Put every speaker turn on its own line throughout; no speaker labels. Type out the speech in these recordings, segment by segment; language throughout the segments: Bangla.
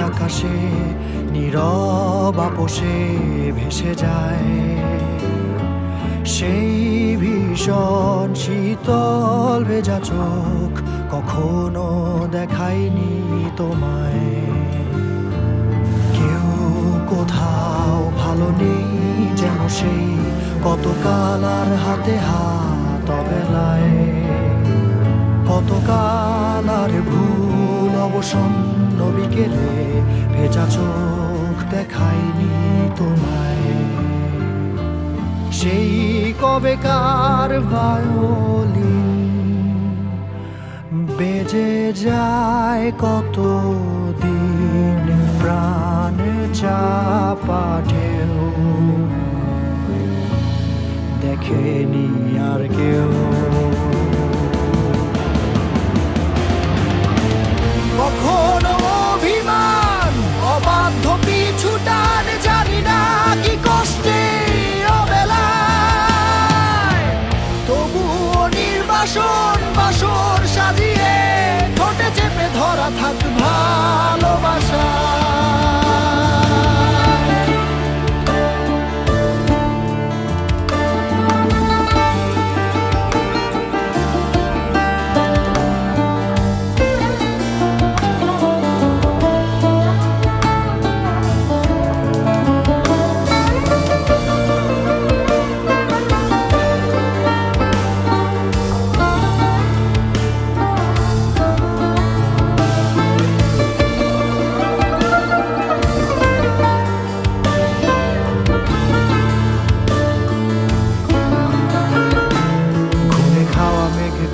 আকাশে নীরব আপোষে ভেসে যায়। সেই ভীষণ শীতল ভেজা চোখ কখনো দেখায়নি তোমায়। কেউ কোথাও ভালো নেই যেন সেই কতকাল আর হাতে হাত অবেলায়। কতকাল আর ভুল অবসন্ন বিকেলে ভেজা চোখ দেখায়নি তোমায়। সেই কবেকার ভায়োলিন বেজে যায় কত দিন প্রাণ চাপা ঢেউ দেখেনি আর কেউ। কখনো অভিমান অবাধ্য পিছু টান জানি না কি কষ্টে অবেলায়, তবুও নির্বাসন বাসর সাজিয়ে ঠোঁটে চেপে ধরা থাক ভালোবাসা।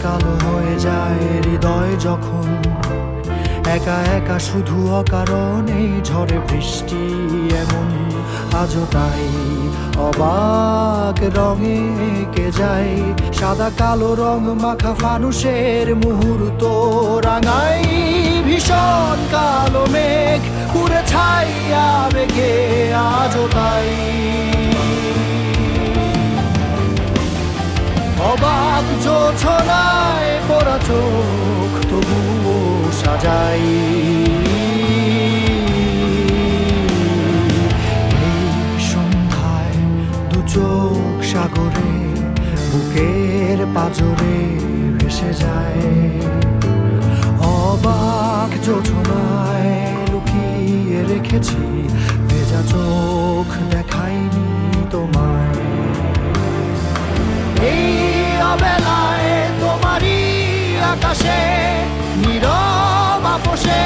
কালো হয়ে যায় হৃদয় যখন একা একা শুধু অকারণেই ঝড়ে বৃষ্টি এমন আজও তাই অবাক রঙে এঁকে যায়। সাদা কালো রং মাখা ফানুষের মুহূর্ত রাঙাই ভীষণ কালো মেঘ পুরে ছাইয়া বেগে আজও তাই। অবাক জোছনায় পড়া চোখ তবুও সাজাই। এই সন্ধ্যায় দু চোখ সাগরে বুকের পাজরে ভেসে যায়। অবাক জোছনায় লুকিয়ে রেখেছি ভেজা চোখ দেখায়নি তোমায়। এই অবেলায় তোমারই আকাশে নীরব আপোষে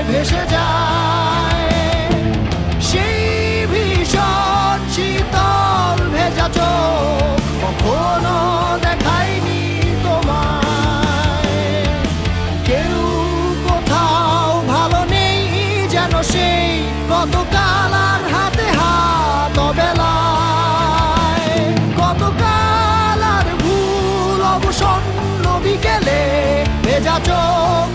ভেসে যায়। সেই ভীষণ শীতল ভেজা চোখ কখনো দেখায়নি তোমায়। কেউ কোথাও ভালো নেই যেন সেই কতকাল আর হাতে হাত অবেলায়। কতকাল আর ভুল অবসন্ন বিকেলে ভেজা চোখ